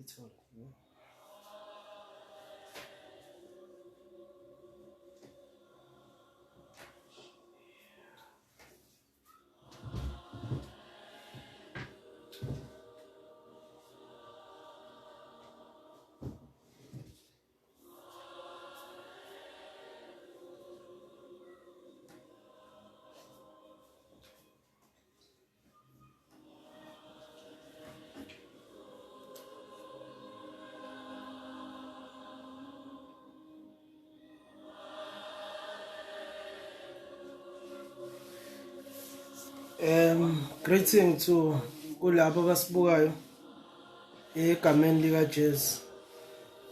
Ithole. Greeting to kulabo abasibukayo egameni lika Jesu.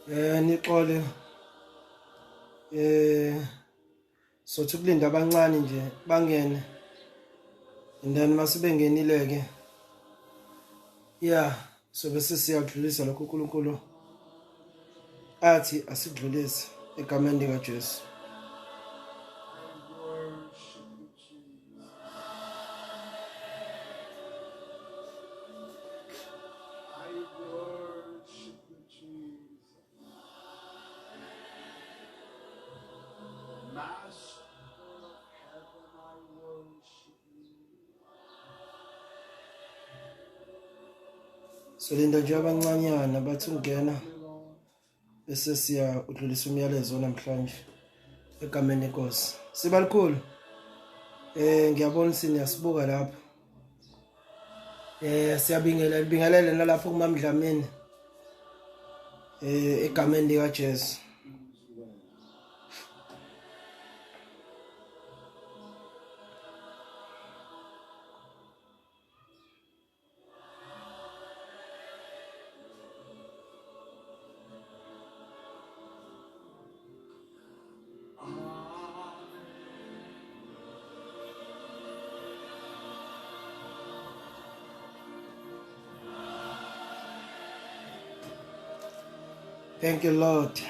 Nixole sothi kulinda abancane nje bangene. And then masibengenileke. Yeah, so bese siyadlulisa lokho uNkulunkulu athi asidlulise egameni lika Jesu. So linda nje abancanyana bathi ungena bese siya udlulisa umyalezo namhlanje egameni lenkosi. Sibalikhulu ngiyabona siniyasibuka lapha. Siyabingelele nalapho kuMamdlamini egameni lika Jesu. Thank you, Lord.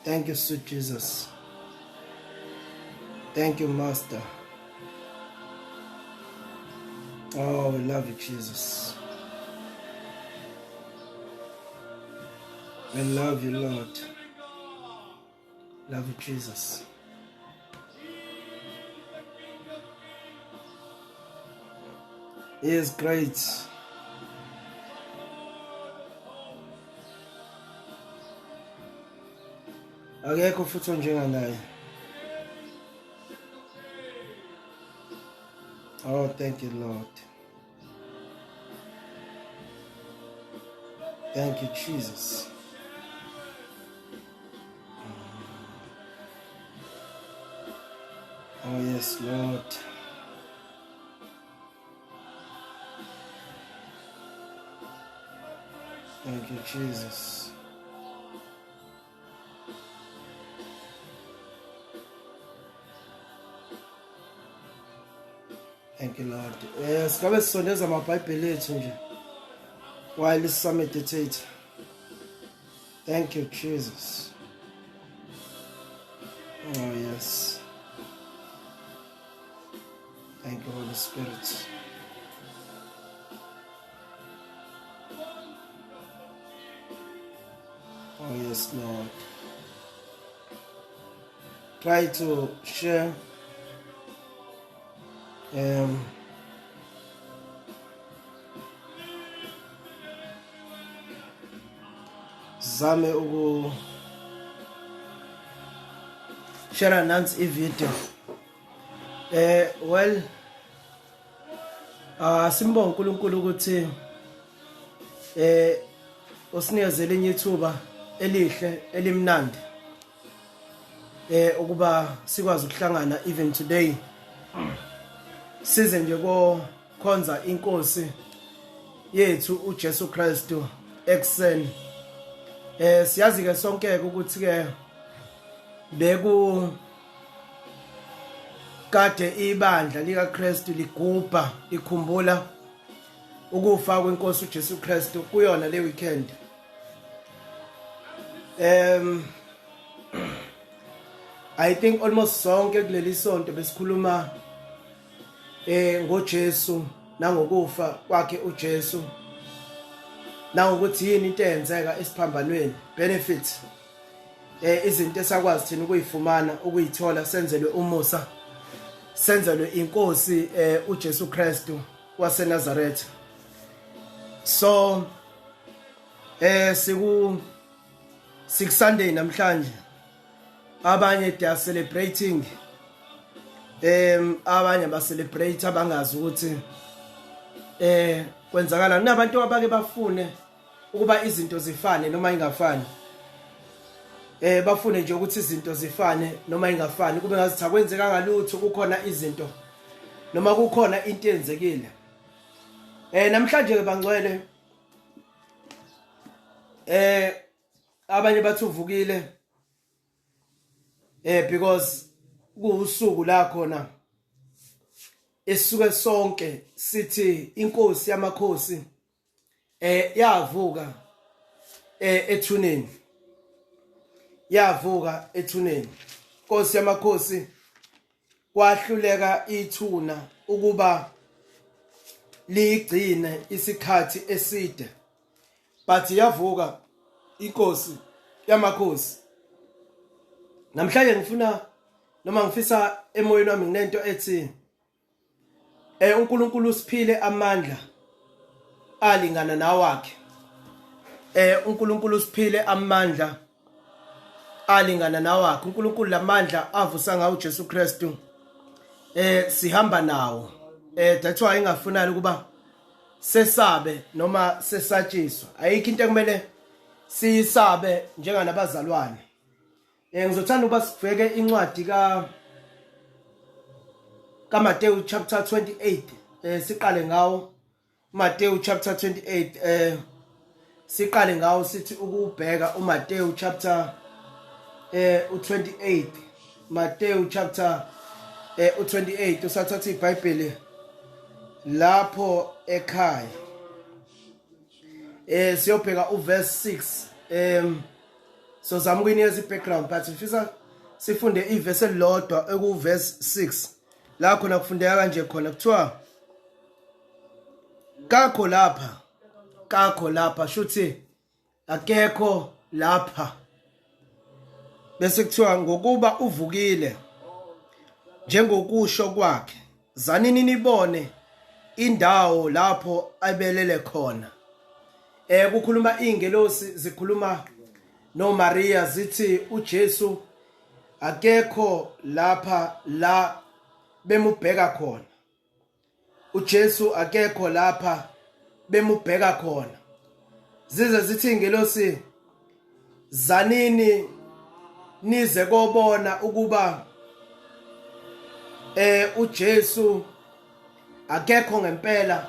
Thank you, sweet Jesus. Thank you, Master. Oh, we love you, Jesus. We love you, Lord. Love you, Jesus. He is great. Akekho futhi njenganaye. Oh, thank you, Lord. Thank you, Jesus. Oh, yes, Lord. Thank you, Jesus. Thank you, Lord. Sikabe sisondeza amabhayibheli ethu nje while sisameditate. Thank you, Jesus. Oh, yes. Thank you, Holy Spirit. Oh, yes, Lord. Try to share zame share nansi ivideo. Well, simbonga uNkulunkulu ukuthi usinikezele enye ithuba elihle elimnandi ukuba sikwazi ukuhlangana even today size nje kokhonza inkosi yethu uJesu Kristu ekseni. Siyazi ke sonke ukuthi ke beku kade ibandla lika Kristu ligubha likhumbula ukufa kwenkosi uJesu Kristu kuyona le weekend. I think almost sonke kuleli sonto besikhuluma ngoJesu nangokufa kwakhe uJesu na ukuthi yini into eyenzeka esiphambanweni benefit izinto esakwazi thina ukuyifumana ukuyithola senzelwe umusa senzelwe inkosi uJesu Kristu waseNazaretha. So siku 6 Sunday namhlanje abanye they are celebrating abanye ba celebrate abangazi ukuthi kwenzakala nabantu abake bafune ukuba izinto zifane noma ingafani bafune nje ukuthi izinto zifane noma ingafani kube ngathi akwenzeka ngalutho kukhona izinto noma kukhona into eyenzekile namhlanje bangcwele abanye bathi uvukile because kuusuku la khona esisuke sonke sithi inkosi yamakhosi yavuka ethuneni yavuka ethuneni. Inkosi yamakhosi kwahluleka ithuna ukuba ligcine isikhathi eside but yavuka inkosi yamakhosi. Namhlanje ngifuna noma ngifisa emoyeni wami nginento ethi uNkulunkulu usiphile amandla alingana nawakhe. uNkulunkulu usiphile amandla alingana nawakhe. uNkulunkulu lamandla avusa ngawo uJesu Kristu sihamba nawo. That's why ingafuna ukuba sesabe noma sesatshiswa. Ayikho into ekumele siyisabe njenganabazalwane. Ngizothanda ukuba siveke incwadi kaMateyu chapter 28 siqale ngawo Mateyu chapter 28 siqale ngawo sithi ukubheka uMateyu chapter u28 Mateyu chapter u28 usathatha iBhayibheli lapho ekhaya siyobheka uverse 6 so zama ukunikeza ibackground but ngifisa sifunde iverse elilodwa ekuverse 6 la khona kufundeka kanje khona kuthiwa kakho lapha shuthi akekho lapha bese kuthiwa ngokuba uvukile njengokusho kwakhe zanini nibone indawo lapho abelele khona. Kukhuluma ingelosi zikhuluma no Maria zithi uJesu akekho lapha la bemubheka khona. uJesu akekho lapha bemubheka khona. Zize zithi ingelosi zanini nize kobona ukuba uJesu akekho ngempela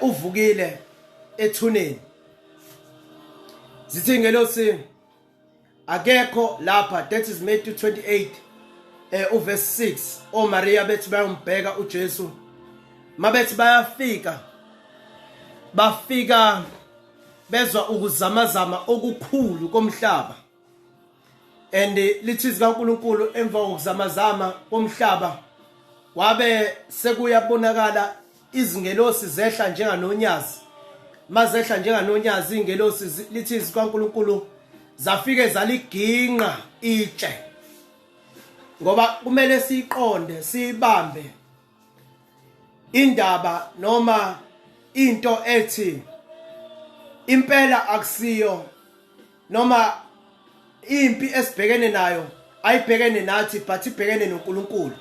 uvukile ethuneni. Zithi ingelosi akekho lapha. That is Matthew 28 uverse 6. Maria bethi bayombheka uJesu mabethi bafika bezwa ukuzamazama okukhulu komhlaba and lithi zikaNkulunkulu emva kokuzamazama komhlaba wabe sekuyabonakala izingelosi zehla njenganonyazi. Mazehla njenganonyazi ingelosi lithi zikaNkulunkulu zafike zaliginqa itshe ngoba kumele siqonde sibambe indaba noma into ethi impela akusiyo noma impi esibhekene nayo ayibhekene nathi but ibhekene noNkulunkulu.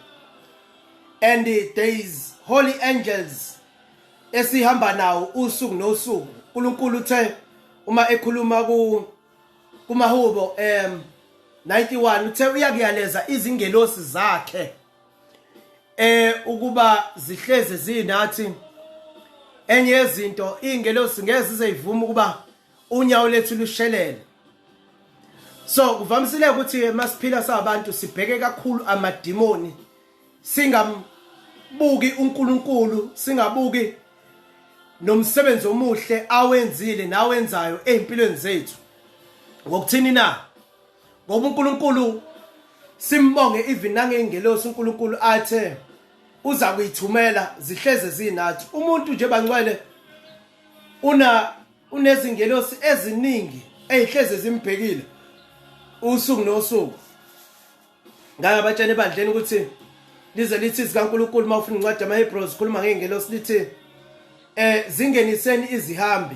And there is holy angels esihamba nawo usuku nosuku. uNkulunkulu uthe uma ekhuluma kumahubo 91 uthe uyakuyaleza izingelosi zakhe ukuba zihleze zinathi. Enye yezinto ingelosi ngeke zizeyivuma ukuba unyawo lethu lushelele. So kuvamisile ukuthi masiphila sabantu sibheke kakhulu amadimoni singambuki uNkulunkulu singabuki nomsebenzi omuhle awenzile nawenzayo empilweni zethu. Ngokuthini na? Ngoba uNkulunkulu simbonge even nangengelosi uNkulunkulu athe uza kuyithumela zihleze zinathi. Umuntu nje bangcwele unezingelosi eziningi ezihleze zimbhekile usuku nosuku. Ngake abatshela ebandleni ukuthi lize lithi zikaNkulunkulu mawufuna incwadi yamaHebrews sikhuluma ngeengelosi lithi zingeniseni izihambi,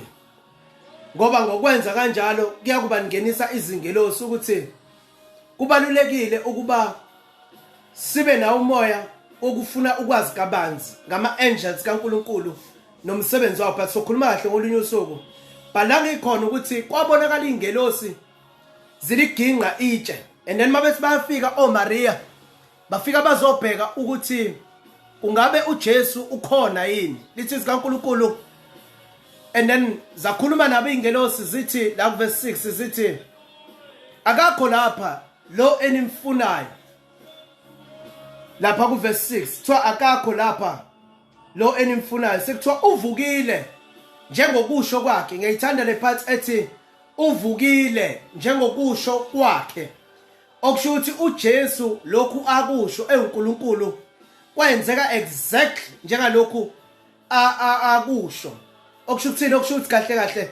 ngoba ngokwenza kanjalo kuyakuba ningenisa izingelosi ukuthi kubalulekile ukuba sibe nawo umoya okufuna ukwazi kabanzi ngama-angels kaNkulunkulu nomsebenzi wawo. But sokhuluma kahle ngolunye usuku, balanga ikhona ukuthi kwabonakala ingelosi ziliginqa itshe, and then mabethi bayafika oMaria bafika bazobheka ukuthi ungabe uJesu ukhona yini, lithi zikaNkulunkulu. And then zakhuluma nabo ingelosi zithi la verse 6 zithi akakho lapha lo enimfunayo. Lapha ku verse 6 kuthiwa akakho lapha lo enimfunayo, sekuthiwa uvukile njengokusho kwakhe. Ngiyithanda le part ethi uvukile njengokusho kwakhe, okusho ukuthi uJesu lokhu akusho eNkulunkulu kwenzeka exactly njengalokhu akusho. Okusho ukuthini? Okusho ukuthi kahle kahle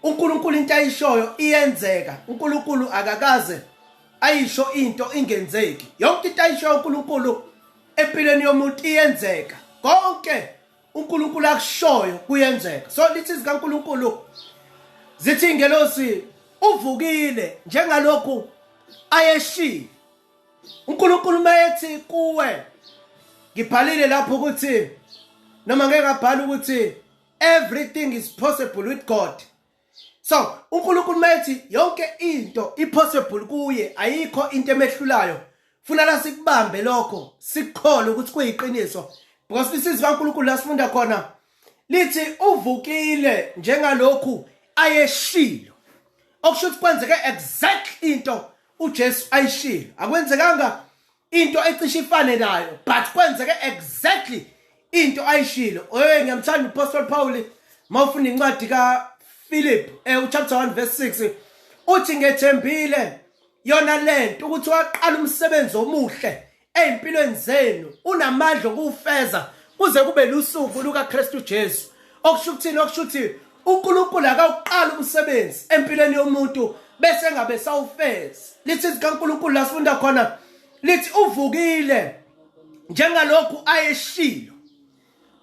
uNkulunkulu into ayishoyo iyenzeka. uNkulunkulu akakaze ayisho into ingenzeki. Yonke into ayishoyo uNkulunkulu empilweni yomuntu iyenzeka. Konke uNkulunkulu akushoyo kuyenzeka. So lithi zikaNkulunkulu zithi ingelosi uvukile njengalokhu ayeshilo. uNkulunkulu mayethi kuwe, ngibhalile lapho ukuthi noma ngeke ngabhala ukuthi everything is possible with God. So uNkulunkulu mayethi yonke into ipossible kuye, ayikho into emehlulayo. Funa la sikubambe lokho, sikholwe ukuthi kuyiqiniso. Because isizwe kaNkulunkulu lasifunda khona lithi uvukile njengalokhu ayeshilo. Okusho ukuthi kwenzeke exactly into uJesu ayishilo. Akwenzekanga into ecishe ifane nayo, but kwenzeke exactly into ayishilo. Ngiyamthanda uApostle Paul mawufuna incwadi kaPhilip chapter 1 verse 6 uthi ngethembile yona lento ukuthi waqala umsebenzi omuhle empilweni zenu unamandla okufeza kuze kube lusuku lukaKristu Jesu. Okusho ukuthini? Okusho ukuthi uNkulunkulu akawuqala umsebenzi empilweni yomuntu bese ngabe sawufeza. Lithi zikaNkulunkulu lasifunda khona lithi uvukile njengalokhu ayeshilo.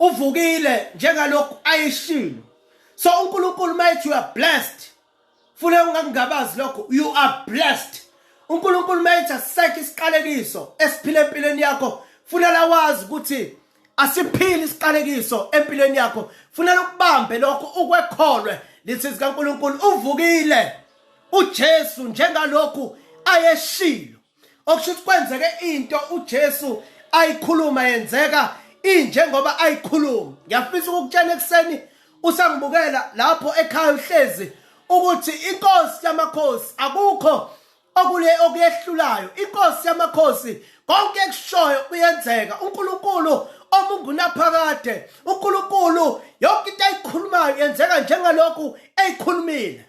Uvukile njengalokhu ayeshilo. So uNkulunkulu mayethi you are blessed, funa ungangabazi lokho, you are blessed. uNkulunkulu mayethi aseke isiqalekiso esiphile empilweni yakho, funa lawazi ukuthi asiphile isiqalekiso empilweni yakho, funa lokubambe lokho ukwekholwe. Lithi zikaNkulunkulu uvukile uJesu njengalokhu ayeshilo. Okusho ukuthi kwenzeke into uJesu ayikhuluma yenzeka injengoba ayikhuluma. Ngiyafisa ukukutshela ekseni usangibukela lapho ekhaya uhlezi ukuthi inkosi yamakhosi akukho okuyehlulayo. Inkosi yamakhosi konke ekushoyo kuyenzeka. uNkulunkulu omungunaphakade, uNkulunkulu yonke into ayikhulumayo yenzeka njengalokhu eyikhulumile.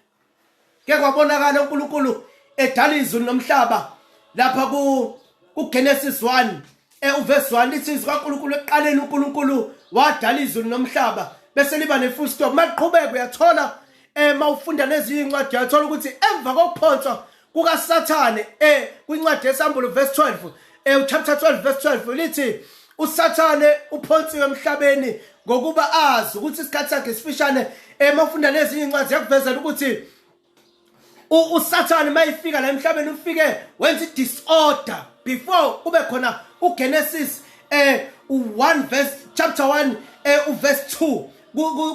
Ke kwabonakala uNkulunkulu edala izulu nomhlaba lapha kuGenesis 1 uverse 1 lithi zikaNkulunkulu eqaleni uNkulunkulu wadala izulu nomhlaba, bese liba nefull stop. Maqhubeka uyathola mawufunda lezi incwadi uyathola ukuthi emva kokuphonswa kukaSathane kwincwadi yeSambulo verse 12 chapter 12 verse 12 lithi uSathane uphonsiwe emhlabeni ngokuba azi ukuthi isikhathi sakhe sifishane. Mawufunda lezi incwadi yakuvezela ukuthi uSathane mayifika la emhlabeni ufike wenza disorder before kube khona uGenesis 1 verse chapter 1 uverse 2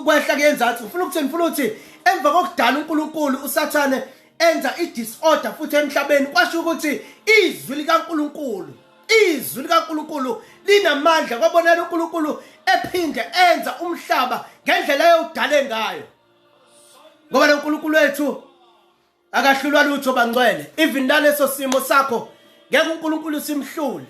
kwehla kuyenzathu. Ngifuna ukuthi emva kokudala uNkulunkulu uSathane enza idisorder futhi emhlabeni, kwasho ukuthi izwi likaNkulunkulu linamandla. Kwabonela uNkulunkulu ephinde enza umhlaba ngendlela yodale ngayo, ngoba uNkulunkulu wethu akahlulwa lutho bangcwele. Even naleso simo sakho ngeke uNkulunkulu simhlule.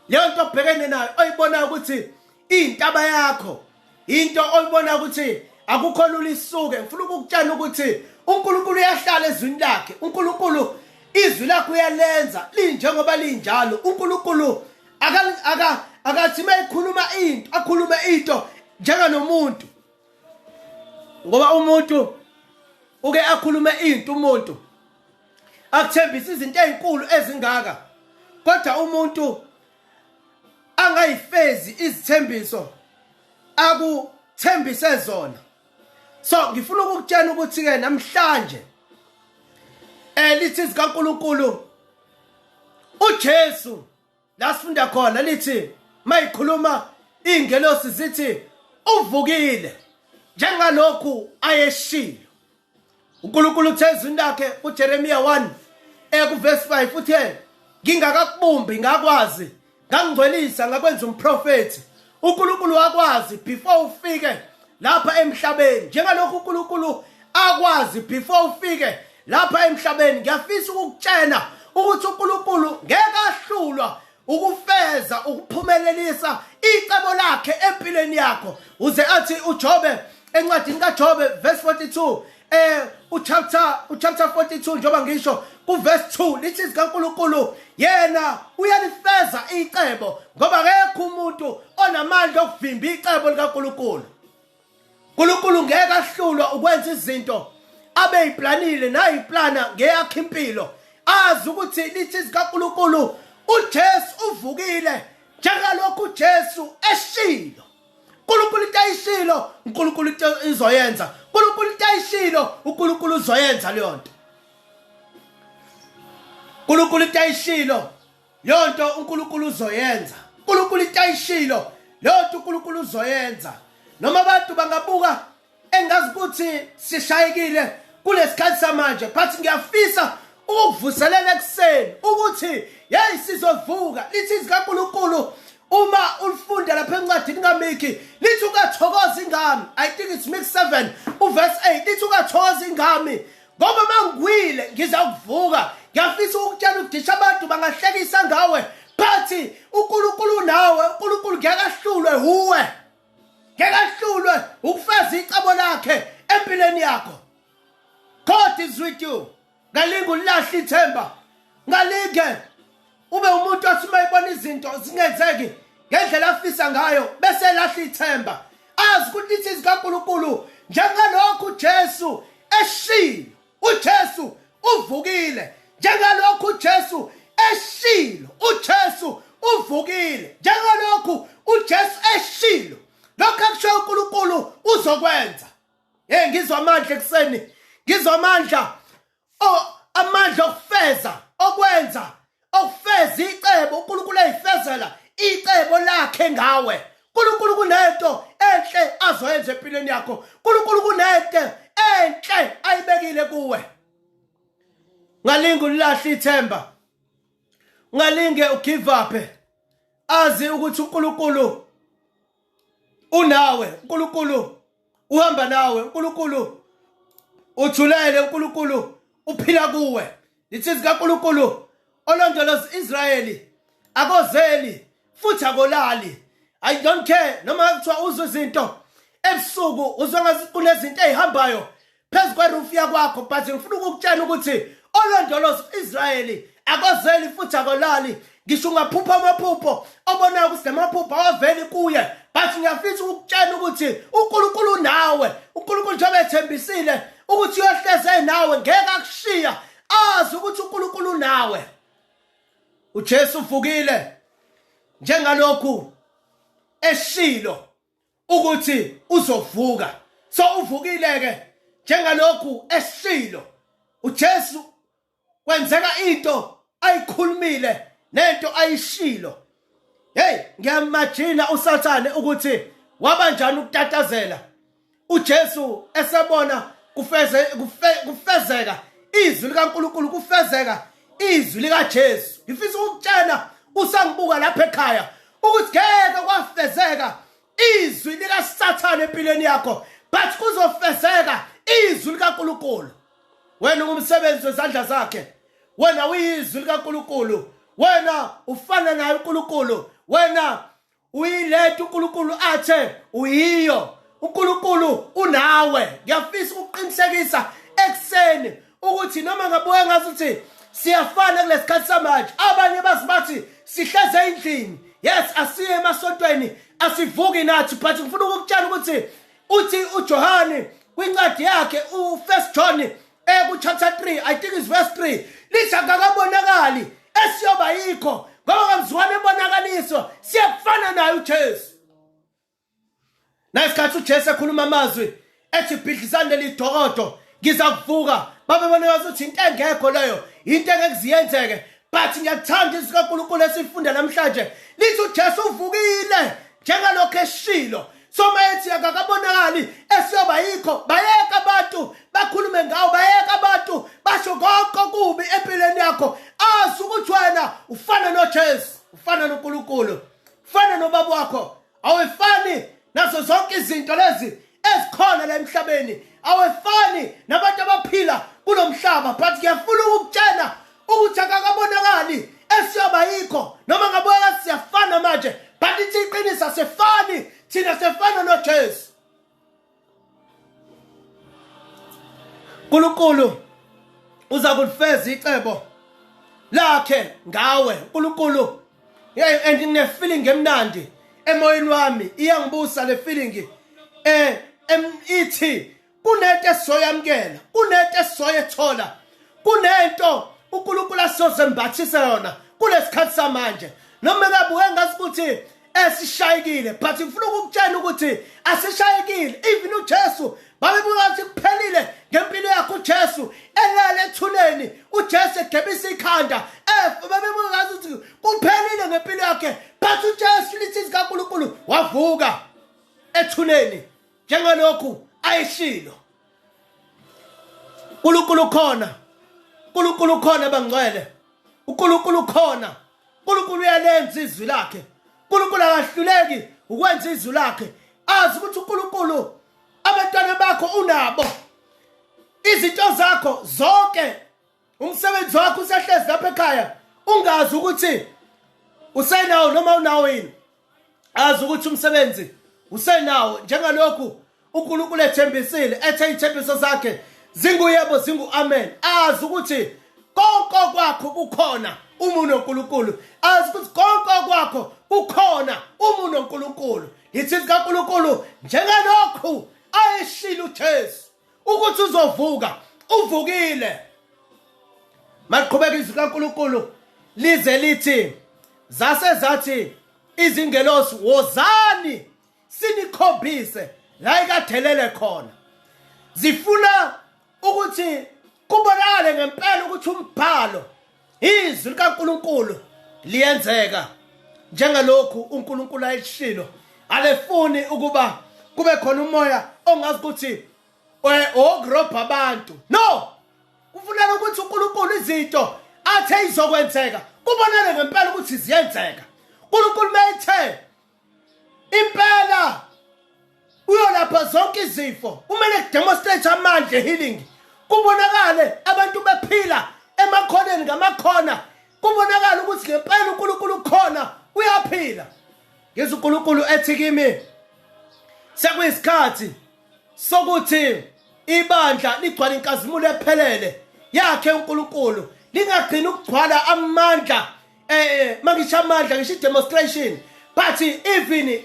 Leyo nto obhekene nayo oyibona ukuthi intaba yakho, into oyibona ukuthi akukho lula isuke. Ngifuna ukukutshela ukuthi uNkulunkulu uyahlala ezwini lakhe. uNkulunkulu izwi lakhe uyalenza linjengoba linjalo. uNkulunkulu akathi mayikhuluma into akhulume into njenganomuntu, ngoba umuntu uke akhulume into umuntu akuthembisa izinto ezinkulu ezingaka kodwa umuntu angayifezi izithembiso akuthembise zona. So ngifuna ukukutshela ukuthi ke namhlanje lithi zikaNkulunkulu uJesu la sifunda khona lithi mayikhuluma ingelosi zithi uvukile njengalokhu ayeshilo. uNkulunkulu uthe ezwini lakhe uJeremiya 1 kuverse 5 uthe ngingakakubumbi ngakwazi ngangcwelisa ngakwenza umprofeti. uNkulunkulu wakwazi before ufike lapha emhlabeni njengalokhu uNkulunkulu akwazi before ufike lapha emhlabeni. Ngiyafisa ukukutshena ukuthi uNkulunkulu ngeke ahlulwa ukufeza ukuphumelelisa icebo lakhe empilweni yakho. Uze athi uJobe encwadini kaJobe verse 42 uchapter 42 njengoba ngisho kuverse 2 lithi zikaNkulunkulu yena uyalifeza icebo ngoba akekho umuntu onamandla okuvimba icebo likaNkulunkulu. uNkulunkulu ngeke ahlulwa ukwenza izinto abe yiplanile nayiplana ngeyakhe impilo. Azi ukuthi lithi zikaNkulunkulu uJesu uvukile njengalokhu uJesu eshilo. uNkulunkulu into ayishilo uNkulunkulu into izoyenza. uNkulunkulu into ayishilo uNkulunkulu uzoyenza leyo nto. uNkulunkulu into ayishilo leyo nto uNkulunkulu uzoyenza. uNkulunkulu into ayishilo leyo nto uNkulunkulu uzoyenza. Noma abantu bangabuka engazi ukuthi sishayekile kulesikhathi samanje but ngiyafisa ukuvuselela ekseni ukuthi hey sizovuka. lithi zikaNkulunkulu uma ulifunda lapha encwadini kaMikhi lithi ukathokoza ingami. I think it's Mikhi 7 uverse 8 lithi ukathokoza ingami ngoba mangiwile ngizakuvuka. ngiyafisa ukutshela ukudisha abantu bangahlekisa ngawe but uNkulunkulu nawe. uNkulunkulu ngeke ahlulwe huwe ngeke ahlulwe ukufeza icebo lakhe empilweni yakho. God is with you. Ngalinge ulahla ithemba. Ngalinge ube umuntu othi mayibona izinto zingenzeki ngendlela afisa ngayo bese lahla ithemba. Azi ukuthi lithi zikaNkulunkulu njengalokhu uJesu eshilo. uJesu uvukile njengalokhu uJesu eshilo. uJesu uvukile njengalokhu uJesu eshilo. Lokho akusho uNkulunkulu uzokwenza. Ngizwa amandla ekseni. ngizwa amandla amandla okufeza okwenza okufeza icebo. uNkulunkulu ayifezela icebo lakhe ngawe. uNkulunkulu kunento enhle azoyenza empilweni yakho. uNkulunkulu kunento enhle ayibekile kuwe. Ngalinge ulahla ithemba. Ngalinge ugive up. Azi ukuthi uNkulunkulu unawe. uNkulunkulu uhamba nawe. uNkulunkulu uthulele. uNkulunkulu uphila kuwe. lithi zikaNkulunkulu olondoloza Israyeli akozeli futhi akolali. I don't care noma kuthiwa uzwe izinto ebusuku uzongazi kunezinto ezihambayo phezu kwerufu yakwakho but ngifuna ukukutshela ukuthi olondoloza Israyeli akozeli futhi akolali. ngisho ungaphupha amaphupho obonayo ukuthi lamaphupho awaveli kuye but ngiyafisa ukukutshela ukuthi uNkulunkulu nawe. uNkulunkulu njengoba ethembisile ukuthi uyohleze nawe ngeke akushiya. Azi ukuthi uNkulunkulu nawe. uJesu uvukile njengalokhu eshilo ukuthi uzovuka. So uvukile ke njengalokhu eshilo. uJesu kwenzeka into ayikhulumile nento ayishilo. Hey ngiyamajina uSathane ukuthi wabanjani ukutatazela uJesu esebona kufezeka izwi likaNkulunkulu kufezeka izwi likaJesu. ngifisa ukutshela usangibuka lapha ekhaya ukuthi ngeke kwafezeka izwi likaSathane empilweni yakho but kuzofezeka izwi likaNkulunkulu. wena ungumsebenzi wezandla zakhe. wena uyizwi likaNkulunkulu. wena ufana naye uNkulunkulu. wena uyilento uNkulunkulu athe uyiyo. uNkulunkulu unawe. ngiyafisa ukuqinisekisa ekseni ukuthi noma ngabuye ngazuthi siyafana kulesikhathi samanje. abanye bazibathi sihleze endlini. Yes asiye emasontweni asivuki nathi but ngifuna ukukutshela ukuthi uthi uJohane kwincwadi yakhe u1 John ku chapter 3 I think it's verse 3 lithi akakabonakali esiyoba yikho ngoba kamzwane ebonakaliso siyafana naye uJesu. Nasikhathi uJesu ekhuluma amazwi ethi bhidlisane lidokodo ngizakuvuka babebona ukuthi into engekho leyo into engekuziyenzeke but ngiyathanda izwi kaNkulunkulu esifunda namhlanje lithi uJesu uvukile njengalokho eshilo. So mayethi akakabonakali esiyoba yikho bayeka abantu bakhulume ngawo bayeka abantu basho konke kubi empilweni yakho azi ukuthi wena ufana noJesu ufana noNkulunkulu ufana nobaba wakho awefani nazo zonke izinto lezi ezikhona la emhlabeni awefani nabantu abaphila kulomhlaba but ngiyafuna ukukutshela ukuthi akakabonakali esiyoba yikho noma ngaboya siyafana manje but ithi iqinisa sefani thina sefana noJesu. uNkulunkulu uza kulifeza icebo lakhe ngawe. uNkulunkulu and ngine feeling emnandi emoyeni wami iyangibusa le feeling ithi kunento esizoyamkela kunento esizoyethola kunento uNkulunkulu asozembathisa yona kulesikhathi samanje noma ngabuke ngasukuthi esishayekile but ngifuna ukukutshela ukuthi asishayekile even uJesu babebuka ukuthi kuphelile ngempilo yakhe uJesu elele ethuneni uJesu egebisa ikhanda babebuka ukuthi kuphelile ngempilo yakhe but uJesu lithi kaNkulunkulu wavuka ethuneni njengalokhu ayishilo. uNkulunkulu khona uNkulunkulu khona bangcwele uNkulunkulu khona uNkulunkulu uyalenza izwi lakhe uNkulunkulu akahluleki ukwenza izwi lakhe azi ukuthi uNkulunkulu abantwana bakho unabo izinto zakho zonke umsebenzi wakho usehlezi lapha ekhaya ungazi ukuthi usenawo noma unawo yini azi ukuthi umsebenzi usenawo njengalokhu uNkulunkulu ethembisile ethe ithembiso zakhe zinguyebo zingu amen azi ukuthi konke kwakho kukhona umuntu noNkulunkulu azi ukuthi konke kwakho kukhona umuntu noNkulunkulu ithi kaNkulunkulu njengalokhu ayishilo uJesu ukuthi uzovuka uvukile. Maqhubeka izwi kaNkulunkulu lize lithi zase zathi izingelosi wozani sinikhombise la ikadelele khona zifuna ukuthi kubonakale ngempela ukuthi umbhalo izwi likaNkulunkulu liyenzeka njengalokhu uNkulunkulu ayishilo alefuni ukuba kube khona umoya ongazi ukuthi ogrobha abantu no kufuneka ukuthi uNkulunkulu izinto athe izokwenzeka kubonakale ngempela ukuthi ziyenzeka. uNkulunkulu mayithe impela uyolapha zonke izifo kumele kudemonstrate amandla healing kubonakale abantu bephila emakhoneni ngamakhona kubonakala ukuthi ngempela uNkulunkulu khona uyaphila. Ngizwe uNkulunkulu ethi kimi sekuyisikhathi sokuthi ibandla ligcwala inkazimulo ephelele yakhe uNkulunkulu lingagcini ukugcwala amandla mangisho amandla ngisho demonstration but even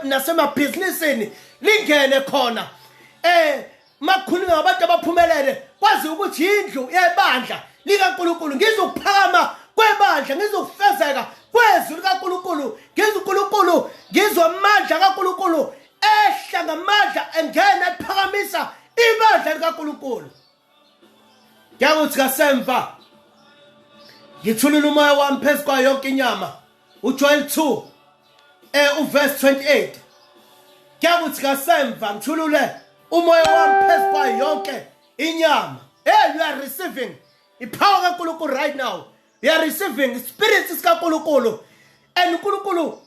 nasemabhizinisini lingene khona makhuluma ngabantu abaphumelele kwazi ukuthi indlu yebandla likaNkulunkulu ngizokuphakama kwebandla ngizokufezeka kwezwi likaNkulunkulu ngizoNkulunkulu ngizwa amandla kaNkulunkulu ehla ngamandla engena ephakamisa ibandla likaNkulunkulu. Ngiyakuthi kasemva ngithulula umoya wami phezu kwayo yonke inyama uJoel 2 uverse 28 ngiyakuthi kasemva ngithulule umoya wami phezu kwayo yonke inyama. You are receiving ipower kaNkulunkulu right now. You are receiving spirits kaNkulunkulu and uNkulunkulu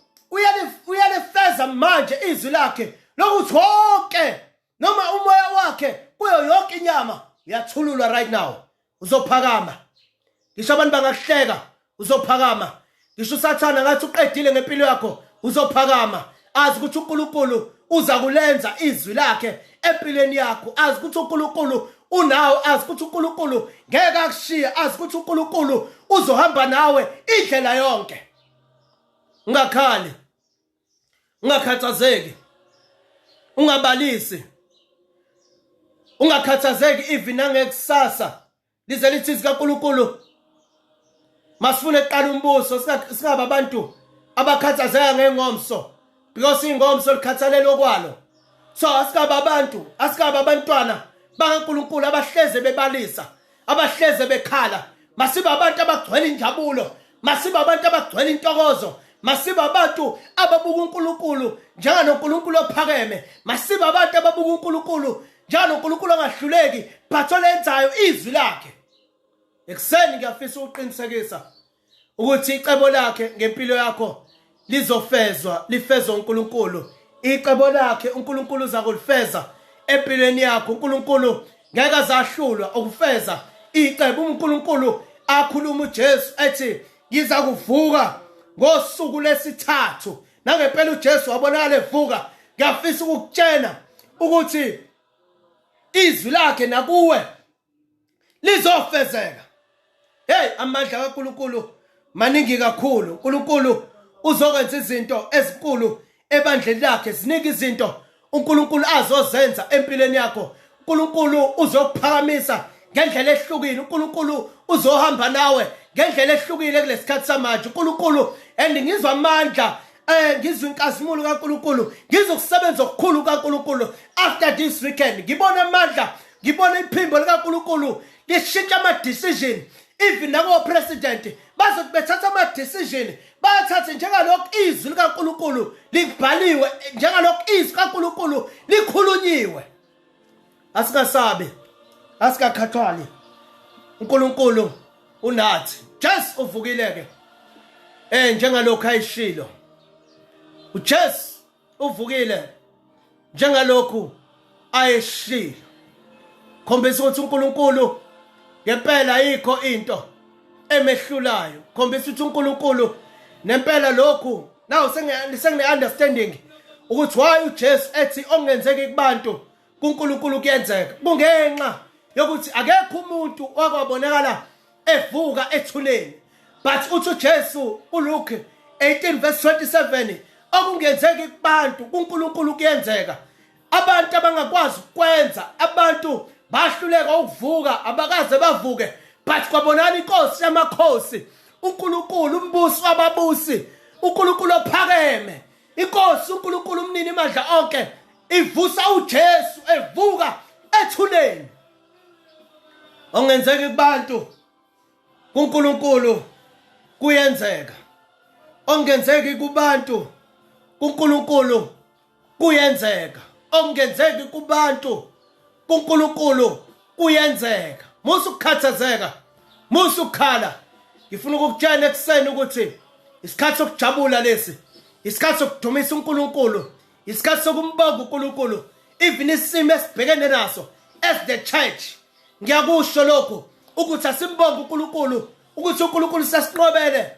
uyalifeza manje izwi lakhe lokuthi wonke noma umoya wakhe kuyo yonke inyama uyathululwa right now. Uzophakama ngisho abantu bangahleka uzophakama ngisho usathana ngathi uqedile ngempilo yakho uzophakama azi ukuthi uNkulunkulu uza kulenza izwi lakhe empilweni yakho azi ukuthi uNkulunkulu unawo azi ukuthi uNkulunkulu ngeke akushiye azi ukuthi uNkulunkulu uzohamba nawe indlela yonke. Ungakhali ungakhathazeki ungabalisi ungakhathazeki even nangekusasa lize lithi sikaNkulunkulu masifune eqala umbuso singaba abantu abakhathazeka ngengomso because ingomso likhathalele okwalo. So asikaba abantu, asikaba abantwana bakaNkulunkulu abahleze bebalisa, abahleze bekhala. Masibe abantu abagcwele injabulo, masibe abantu abagcwele intokozo, masibe abantu ababuka uNkulunkulu njenganoNkulunkulu ophakeme, masibe abantu ababuka uNkulunkulu njenganoNkulunkulu ongahluleki but olenzayo izwi lakhe. Ekseni ngiyafisa ukuqinisekisa ukuthi icebo lakhe ngempilo yakho lizofezwa, lifezwe uNkulunkulu. Icebo lakhe uNkulunkulu uzakulifeza empilweni yakho. uNkulunkulu ngeke azahlulwa ukufeza icebo. uNkulunkulu akhuluma uJesu ethi ngiza kuvuka ngosuku lesithathu. Nangempela uJesu wabonakala evuka. Ngiyafisa ukukutshela ukuthi izwi lakhe nakuwe lizofezeka. Hey, amandla kaNkulunkulu maningi kakhulu. uNkulunkulu uzokwenza izinto ezinkulu ebandleni lakhe, zinika izinto uNkulunkulu azozenza empilweni yakho. uNkulunkulu uzokuphakamisa ngendlela ehlukile. uNkulunkulu uzohamba nawe ngendlela ehlukile kulesikhathi samanje. uNkulunkulu ngizwa amandla, ngizwa inkazimulo kaNkulunkulu, ngizwa ukusebenza okukhulu kaNkulunkulu after this weekend. Ngibona amandla, ngibona iphimbo likaNkulunkulu lishintsha ama-decision. Even nako president bazothi bethatha ama-decision bathathe njengalokhu izwi likaNkulunkulu libhaliwe, njengalokhu izwi kaNkulunkulu likhulunyiwe. Asikasabi, asikakhathali. uNkulunkulu unathi. Jesu uvukile-ke njengalokhu ayishilo. uJesu uvukile njengalokhu ayeshilo. Khombisa ukuthi uNkulunkulu ngempela ayikho into emehlulayo. Khombisa ukuthi uNkulunkulu nempela lokhu now sengine-understanding ukuthi why uJesu ethi ongenzeki kubantu kuNkulunkulu kuyenzeka. Kungenxa yokuthi akekho umuntu okwabonakala evuka ethuneni, but uthi uJesu uLuke 18:27 okungenzeki kubantu kuNkulunkulu kuyenzeka. Abantu abangakwazi ukwenza, abantu bahluleka ukuvuka, abakaze bavuke, but kwabonakala inkosi yamakhosi, uNkulunkulu umbusi wababusi, uNkulunkulu ophakeme, inkosi uNkulunkulu umnini amandla onke ivusa uJesu evuka ethuneni. Ongenzeki kubantu kuNkulunkulu kuyenzeka. Ongenzeki kubantu kuNkulunkulu kuyenzeka. Ongenzeki kubantu kuNkulunkulu kuyenzeka. Musu ukukhathazeka, musu ukukhala. Ngifuna ukukutshela ekseni ukuthi isikhathi sokujabula lesi, isikhathi sokudumisa uNkulunkulu, isikhathi sokumbonga uNkulunkulu. Even isimo esibhekene naso as the church, ngiyakusho lokho ukuthi asimbonge uNkulunkulu ukuthi uNkulunkulu sesiqobele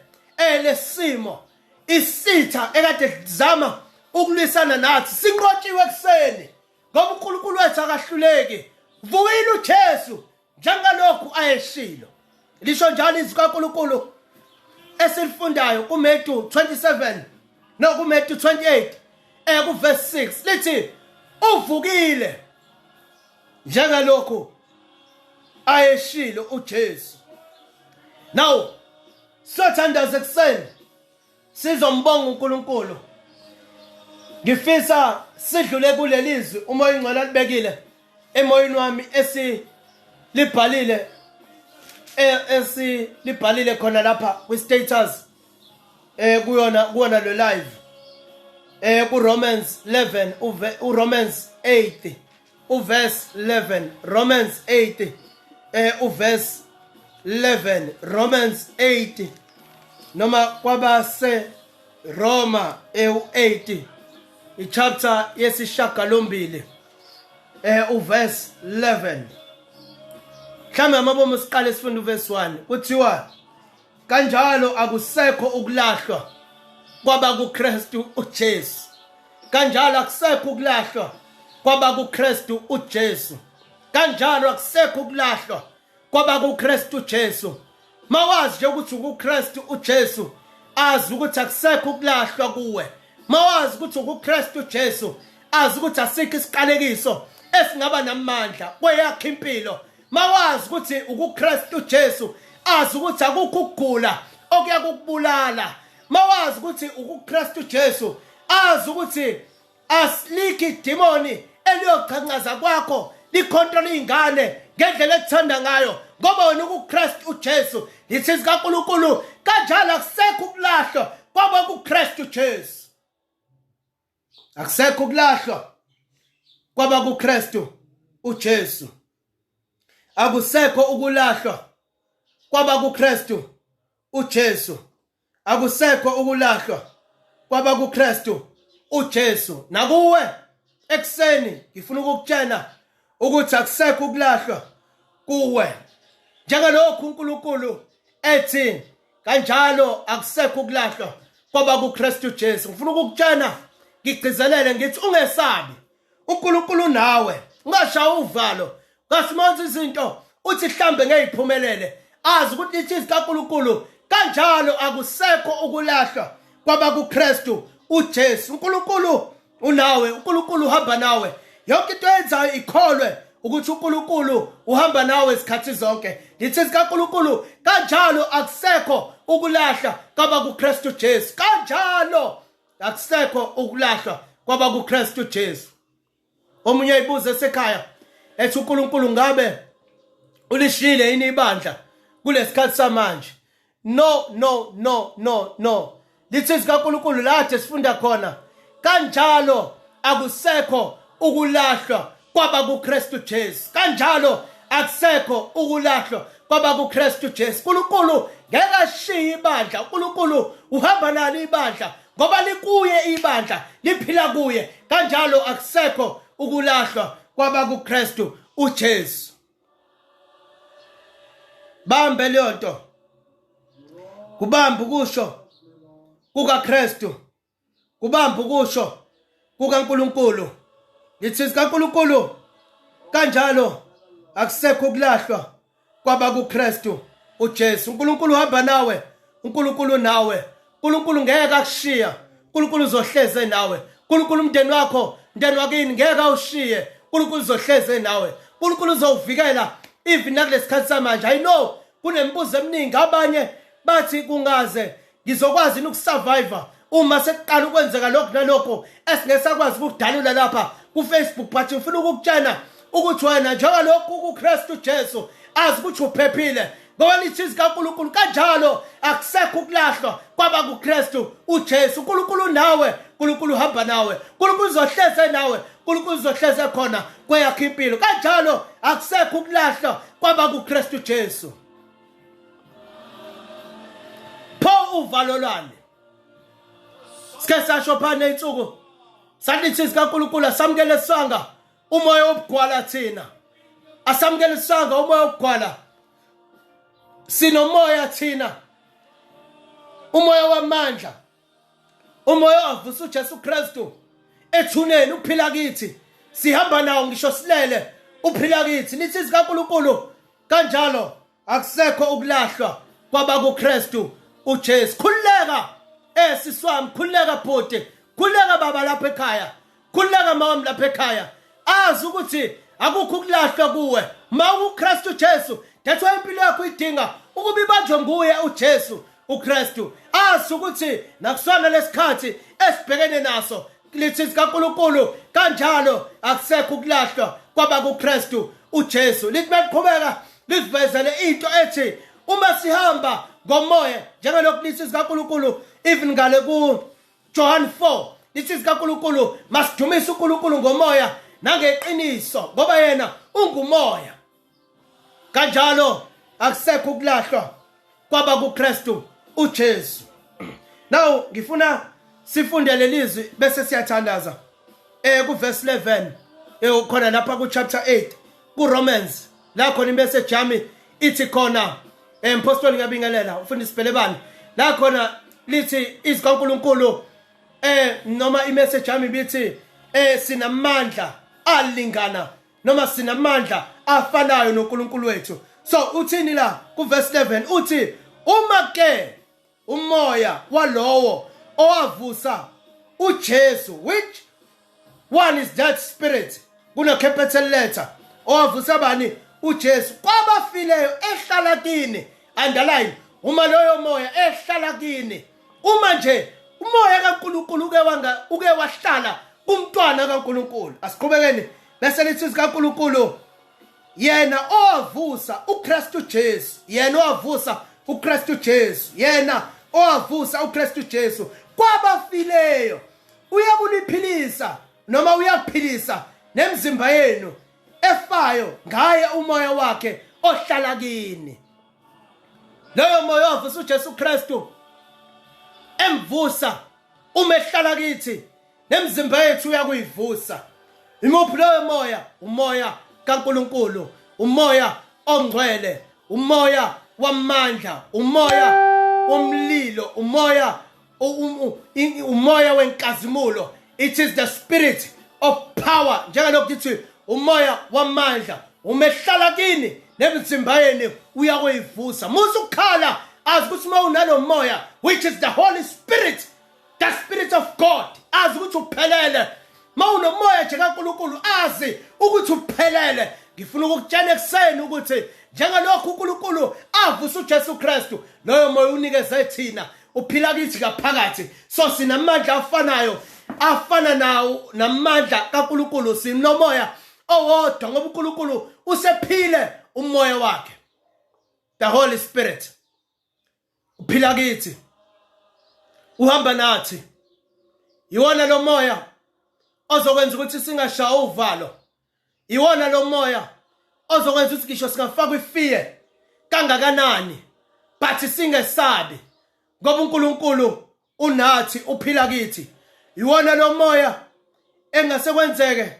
lesimo, isitha ekade zama ukulwisana nathi sinqotshiwe ekseni ngoba uNkulunkulu wethu akahluleki. Vukile uJesu njengalokhu ayeshilo. Lisho njalo izwi kaNkulunkulu esilifundayo kuMatthew 27 no kuMatthew 28 kuverse 6 lithi uvukile njengalokhu ayeshilo uJesu. Now sothandaza ekseni sizombonga uNkulunkulu. Ngifisa sidlule kulelizwi umoya ongcwele alibekile emoyeni wami esilibhalile khona lapha kwi-status kuyona lo live ku Romans 11 uRomans 8 uverse 11 Romans 8 uverse 11 Romans 8 noma kwabase Roma 8 ichapter yesishagalombili uverse 11. Mhlawumbe amabomu siqale sifunda uverse 1 kuthiwa kanjalo akusekho ukulahlwa kwaba kuKristu uJesu. Kanjalo akusekho ukulahlwa kwaba kuKristu uJesu. Kanjalo akusekho ukulahlwa kwaba kuKristu uJesu. Mawazi nje ukuthi uKristu uJesu, azi ukuthi akusekho ukulahlwa kuwe. Mawazi ukuthi uKristu uJesu, azi ukuthi asikho isiqalekiso esingaba namandla kweyakhe impilo mawazi ukuthi ukuKristu Jesu azi ukuthi akukho ukugula okuya kukubulala mawazi ukuthi ukuKristu Jesu azi ukuthi asiliki demoni eliyoqhanqaza kwakho licontrol izingane ngendlela ethanda ngayo ngoba wena ukuKristu Jesu lithi sikaNkulunkulu kanjalo akusekho ukulahlwa kwaba kuKristu Jesu akusekho ukulahlwa kwaba kuKristu uJesu akusekho ukulahlwa kwaba kuKristu uJesu akusekho ukulahlwa kwaba kuKristu uJesu nakuwe ekseni ngifuna ukukutshela ukuthi akusekho ukulahlwa kuwe njengalokhu uNkulunkulu ethi kanjalo akusekho ukulahlwa kwaba kuKristu Jesu ngifuna ukukutshela ngigcizelele ngithi ungesabi uNkulunkulu nawe ungashaya uvalo ngasimonza izinto uthi mhlambe ngeyiphumelele azi ukuthi lithi sikaNkulunkulu kanjalo akusekho ukulahlwa kwaba kuKristu uJesu uNkulunkulu unawe uNkulunkulu uhamba nawe yonke into eyenzayo ikholwe ukuthi uNkulunkulu uhamba nawe isikhathi zonke lithi sikaNkulunkulu kanjalo akusekho ukulahlwa kwaba kuKristu Jesu kanjalo akusekho ukulahlwa kwaba kuKristu Jesu omunye ibuze esekhaya ethi uNkulunkulu ngabe ulishile yini ibandla kulesikhathi samanje no lithi sikaNkulunkulu lade sifunda khona kanjalo akusekho ukulahlwa kwaba kuKristu Jesu kanjalo akusekho ukulahlwa kwaba kuKristu Jesu uNkulunkulu ngeke ashiye ibandla uNkulunkulu uhamba nalo ibandla ngoba likuye ibandla liphila kuye kanjalo akusekho ukulahlwa kwaba kuKristu uJesu bambe leyo nto kubamba ukusho kukaKristu kubamba ukusho kukaNkulunkulu lithi sikaNkulunkulu kanjalo akusekho ukulahlwa kwaba kuKristu uJesu uNkulunkulu uhamba nawe uNkulunkulu nawe uNkulunkulu ngeke akushiya uNkulunkulu uzohleze nawe uNkulunkulu umndeni wakho umndeni wakini ngeke awushiye uNkulunkulu uzohleze nawe uNkulunkulu uzovikela even nakulesikhathi samanje I know kunembuzo eminingi abanye bathi kungaze ngizokwazi ukusurvive uma sekuqala ukwenzeka lokho nalokho esingesakwazi ukudalula lapha kuFacebook but ufuna ukukutshena ukuthi wena njengalokho kuKristu Jesu azi ukuthi uphephile ngoba lithi sikaNkulunkulu kanjalo akusekho ukulahlwa kwaba kuKristu uJesu uNkulunkulu nawe uNkulunkulu uhamba nawe uNkulunkulu uzohleze nawe uNkulunkulu uzohleze khona kweyakhe impilo kanjalo akusekho ukulahlwa kwaba kuKristu Jesu pho uvalolwane sike sasho phana insuku salithi sikaNkulunkulu asamukele sanga umoya obugwala thina asamukele sanga umoya obugwala sinomoya thina umoya wamandla umoya wavusa uJesu Kristu ethuneni uphila kithi sihamba nawo ngisho silele uphila kithi lithi sikaNkulunkulu kanjalo akusekho ukulahlwa kwaba kuKristu uJesu khuleka siswami khuleka bhuti khuleka baba lapha ekhaya khuleka mama lapha ekhaya azi ukuthi akukho ukulahlwa kuwe mawuKristu Jesu that's why impilo yakho idinga ukuba ibanjwe nguye uJesu uKristu azi ukuthi nakusona lesikhathi esibhekene naso lithi sikaNkulunkulu kanjalo akusekho ukulahlwa kwaba kuKristu uJesu lithi maqhubeka livezele into ethi uma sihamba ngomoya njengalokho lithi sikaNkulunkulu even ngale ku John 4 lithi sikaNkulunkulu masidumise uNkulunkulu ngomoya nangeqiniso ngoba yena ungumoya kanjalo akusekho ukulahlwa kwaba kuKristu uJesu now ngifuna sifunde lelizwi bese siyathandaza ku verse 11 khona lapha ku chapter 8 ku Romans la khona imessage yami ithi khona impostoli ngiyabingelela ufunda sibhele bani la khona lithi izikaNkulunkulu noma imessage yami bithi sinamandla alingana noma sinamandla afanayo noNkulunkulu wethu so uthini la ku verse 11 uthi uma ke umoya walowo owavusa uJesu which one is that spirit kuno capital letter owavusa bani uJesu kwabafileyo ehlala kini. Underline, uma loyo moya ehlala kini, uma nje umoya kaNkulunkulu uke wahlala kumntwana kaNkulunkulu. Asiqhubekeni bese lithi kaNkulunkulu yena owavusa uKristu Jesu, yena owavusa uKristu Jesu, yena owavusa uKristu Jesu kwabafileyo uyakuliphilisa noma uyakuphilisa nemizimba yenu efayo ngaye umoya wakhe ohlala kini. Loyo moya owavusa uJesu Kristu emvusa umehlala kithi nemizimba yethu uyakuyivusa. Imuphi loyo moya? Umoya kaNkulunkulu, umoya ongcwele, umoya wamandla, umoya womlilo, umoya wenkazimulo. It is the spirit of power. Njengalokhu kithi umoya wamandla umehlala kini nemizimba yenu uyakuyivusa. Musukhala azi ukuthi mawunalo moya, which is the Holy Spirit, the Spirit of God, azi ukuthi uphelele. Mawunomoya nje kaNkulunkulu azi ukuthi uphelele. Ngifuna ukukutshela ekseni ukuthi njengalokhu uNkulunkulu avusa uJesu Kristu, loyo moya unikeze thina uphila kithi ngaphakathi. So sinamandla afanayo, afana nawo namandla kaNkulunkulu. Sinomoya owodwa ngoba uNkulunkulu usephile umoya wakhe, the Holy Spirit uphila kithi, uhamba nathi. Iwona lo moya ozokwenza ukuthi singashaya uvalo. Iwona lo moya ozokwenza ukuthi ngisho singafakwa ifear kangakanani but singesabi ngoba uNkulunkulu unathi uphila kithi. Iwona lo moya engase kwenzeke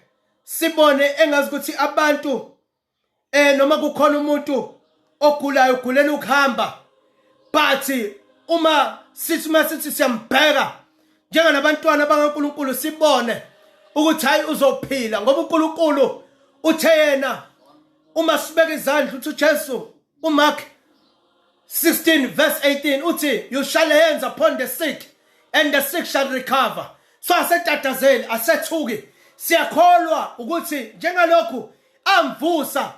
sibone engazi ukuthi abantu noma kukhona umuntu ogulayo ugulela ukuhamba, but uma sithi siyambheka njenganabantwana bakaNkulunkulu sibone ukuthi hayi uzophila ngoba uNkulunkulu uthe yena uma sibeka izandla uthi uJesu, uMark 16 verse 18 uthi you shall lay hands upon the sick and the sick shall recover. So asetatazeli asethuki, siyakholwa ukuthi njengalokhu amvusa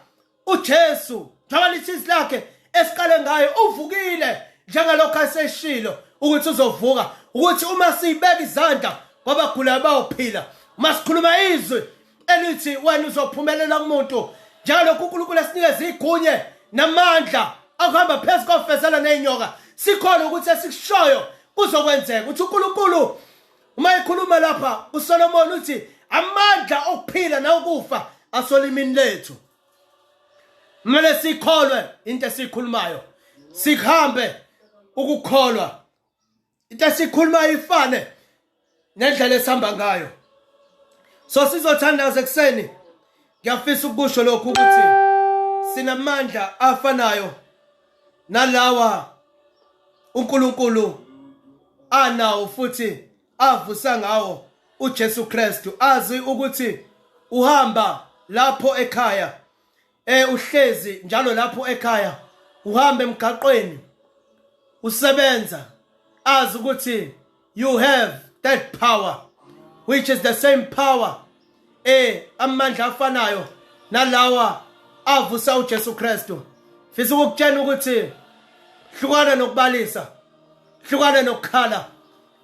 uJesu njengoba lithi lakhe esiqale ngayo uvukile, njengalokhu aseshilo ukuthi uzovuka, ukuthi uma sibeka izandla kwabagulayo bayophila. Masikhuluma izwi elithi wena uzophumelela kumuntu, njengalokhu uNkulunkulu esinikeza igunye namandla akuhamba phezu kofezela nenyoka. Sikhona ukuthi esikushoyo kuzokwenzeka ukuthi uNkulunkulu uma ekhuluma lapha uSolomon uthi amandla okuphila nawukufa asolimini lethu. Kumele sikholwe into esikhulumayo, sikhambe ukukholwa, into esikhulumayo ifane nendlela esihamba ngayo. So sizothandaza ekseni, ngiyafisa ukusho lokhu ukuthi sinamandla afanayo nalawa uNkulunkulu anawo futhi avusa ngawo uJesu Kristu. Azi ukuthi uhamba lapho ekhaya, uhlezi njalo lapho ekhaya, uhamba emgaqweni, usebenza. Azi ukuthi you have that power, which is the same power, amandla afanayo nalawa avusa uJesu Kristu. Fisa ukutshela ukuthi hlukana nokubalisa, hlukana nokukhala.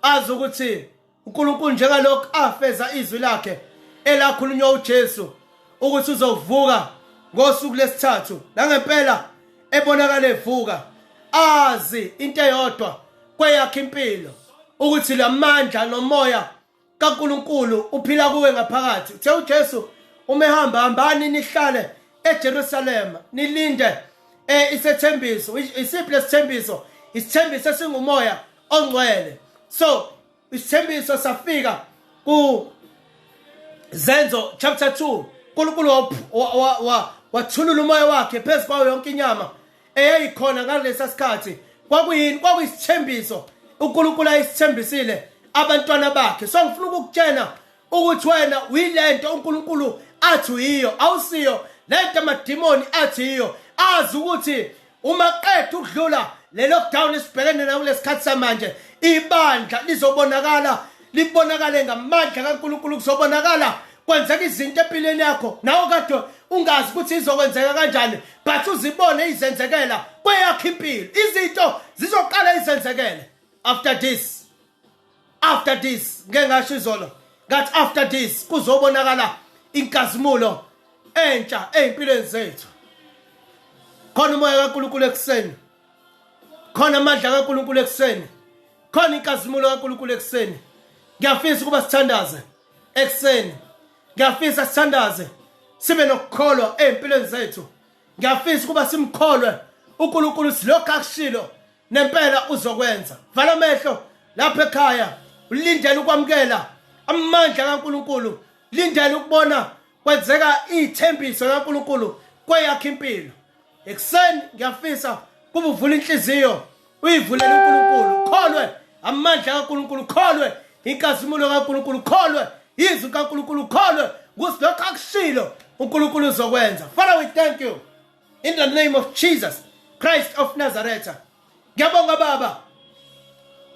Azi ukuthi uNkulunkulu njengalokhu afeza izwi lakhe elakhulunywa uJesu ukuthi uzovuka ngosuku lesithathu nangempela ebonakala evuka. Azi into eyodwa kweyakhe impilo ukuthi lamandla nomoya kaNkulunkulu uphila kuwe ngaphakathi. Uthe uJesu umehamba hambani nihlale eJerusalem nilinde isethembiso. Isiphi lesithembiso? Isithembiso esingumoya ongcwele. So isithembiso safika ku Zenzo chapter 2. uNkulunkulu wathulula umoya wakhe phezu kwayo yonke inyama eyayikhona ngalesa sikhathi. Kwakuyini? Kwakuyisithembiso uNkulunkulu ayisithembisile abantwana bakhe. So ngifuna ukukutshena ukuthi wena uyilento uNkulunkulu athi uyiyo, awusiyo lento amadimoni athi yiyo. Azi ukuthi uma qedwe ukudlula le lockdown esibhekene nayo lesikhathi samanje, ibandla lizobonakala, libonakale ngamandla kaNkulunkulu, kuzobonakala kwenzeka izinto empilweni yakho nawe kade ungazi ukuthi izokwenzeka kanjani but uzibone izenzekela kweyakho impilo izinto zizoqala izenzekele after this ngeke ngasho izolo ngathi after this kuzobonakala inkazimulo entsha empilweni zethu khona umoya kaNkulunkulu ekseni khona amandla kaNkulunkulu ekseni khona inkazimulo kaNkulunkulu ekseni ngiyafisa ukuba sithandaze ekseni ngiyafisa sithandaze sibe nokukholwa empilweni zethu ngiyafisa ukuba simkholwe uNkulunkulu silokho akushilo nempela uzokwenza vala amehlo lapha ekhaya ulindele ukwamkela amandla kaNkulunkulu lindele ukubona kwenzeka izithembiso kaNkulunkulu kweyakho impilo ekseni ngiyafisa kuba uvula inhliziyo uyivulele uNkulunkulu kholwe amandla kaNkulunkulu kholwe inkazimulo kaNkulunkulu kholwe izwi kaNkulunkulu kholwe kusilokho akushilo uNkulunkulu uzokwenza. Father, we thank you in the name of Jesus Christ of Nazareth. Ngiyabonga baba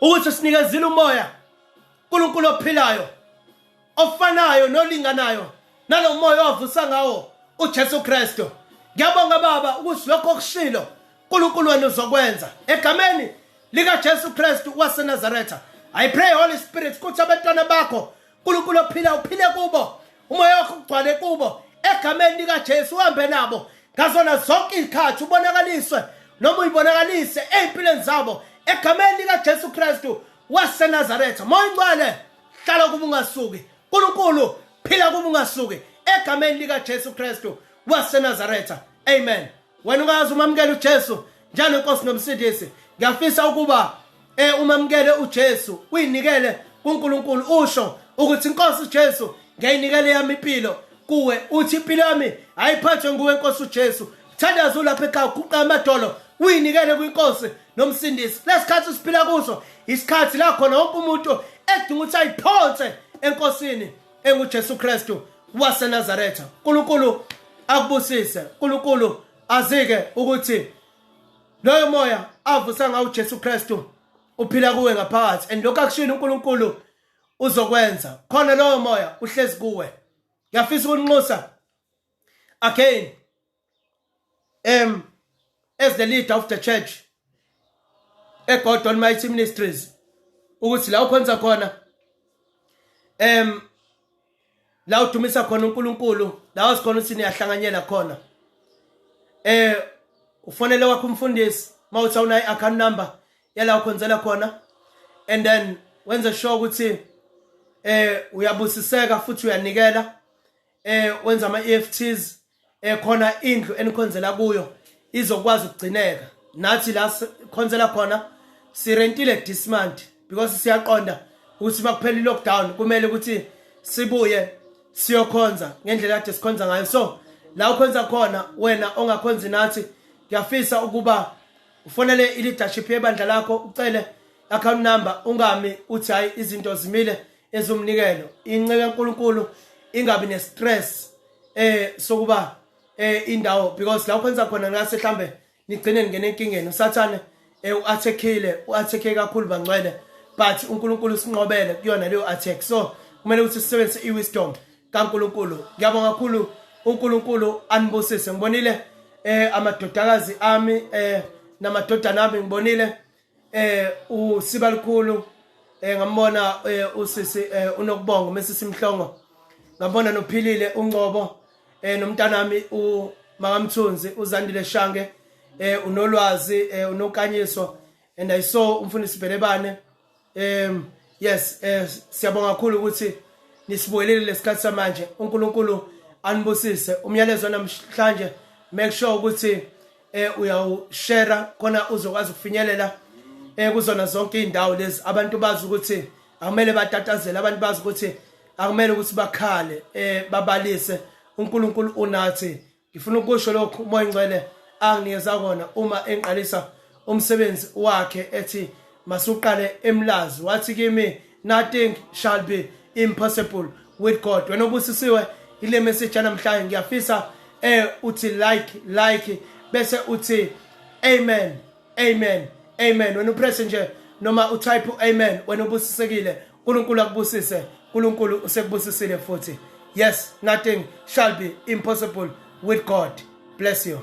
ukuthi sinikezile umoya uNkulunkulu ophilayo ofanayo nolinganayo nalomoya ovusa ngawo uJesu Kristu. Ngiyabonga baba ukuthi lokho okushilo uNkulunkulu wena uzokwenza egameni lika Jesu Kristu waseNazaretha. I pray Holy Spirit ukuthi abantwana bakho uNkulunkulu ophila uphile kubo umoya wakho ugcwale kubo egameni lika Jesu uhambe nabo ngazona zonke izikhathi ubonakaliswe noma uyibonakalise empilweni zabo egameni lika Jesu Kristu waseNazaretha. Moya ngcwele hlala kuba ungasuki uNkulunkulu phila kuba ungasuki egameni lika Jesu Kristu waseNazaretha. Amen. Wena ungazi umamukela uJesu njalo Nkosi nomsindisi ngiyafisa ukuba umamukele uJesu uyinikele kuNkulunkulu usho ukuthi Nkosi uJesu ngiyinikele yami impilo kuwe uthi impilo yami ayiphathwe nguwe Nkosi uJesu thandaza lapha ekhaya kuqa amadolo uyinikele kuNkosi nomsindisi. Lesikhathi siphila kuso isikhathi la khona wonke umuntu edinga ukuthi ayiphonse enkosini enguJesu Kristu waseNazaretha. uNkulunkulu akubusise uNkulunkulu azike ukuthi loyo moya avusa ngawo uJesu Kristu uphila kuwe ngaphakathi and lokho akushilo uNkulunkulu uzokwenza khona loyo moya uhlezi kuwe. Ngiyafisa ukunxusa again as the leader of the church God Almighty Ministries ukuthi la ukhonza khona la udumisa khona uNkulunkulu la usikhona ukuthi niyahlanganyela khona ufonele wakho umfundisi mawuthi awunayo i-account number yala ukhonzela khona and then wenze sure ukuthi uyabusiseka futhi uyanikela wenza ama-EFTs khona indlu enikhonzela kuyo izokwazi ukugcineka nathi la khonzela khona sirentile this month because siyaqonda ukuthi makuphela i-lockdown kumele ukuthi sibuye siyokhonza ngendlela kade sikhonza ngayo. So la ukhonza khona wena ongakhonzi nathi ngiyafisa ukuba ufonele i-leadership yebandla lakho ucele account number ungami uthi hayi izinto zimile ezumnikelo inceke kaNkulunkulu ingabi ne-stress sokuba indawo because la ukwenza khona ngase mhlambe nigcine ngene enkingeni usathane u-attack kakhulu bangcwele but uNkulunkulu usinqobele kuyona leyo attack. So kumele ukuthi sisebenzise i-wisdom kaNkulunkulu. Ngiyabonga kakhulu uNkulunkulu anibusise. Ngibonile amadodakazi ami namadodana ami ngibonile uSibalikhulu ngambona usisi unokubonga mesisi Mhlongo ngabona nophilile uNgcobo nomntanami uMakamthunzi uZandile Shange unolwazi unokanyiso and I saw umfundisi Belebane. Yes siyabonga kakhulu ukuthi nisibuyelele lesikhathi samanje. uNkulunkulu anibusise. Umyalezo namhlanje make sure ukuthi uyawushare khona uzokwazi ukufinyelela kuzona zonke indawo lezi abantu bazi ukuthi akumele batatazele abantu bazi ukuthi akumele ukuthi bakhale babalise uNkulunkulu unathi. Ngifuna ukusho lokho umoya ngcwele anginikeza kona uma enqalisa umsebenzi wakhe ethi masuqale emlazi wathi kimi nothing shall be impossible with God. Wena ubusisiwe ile message namhlanje ngiyafisa uthi like bese uthi amen amen amen. Wena upress nje noma utype amen wena ubusisekile. uNkulunkulu akubusise. uNkulunkulu usekubusisile futhi. Yes, nothing shall be impossible with God. Bless you.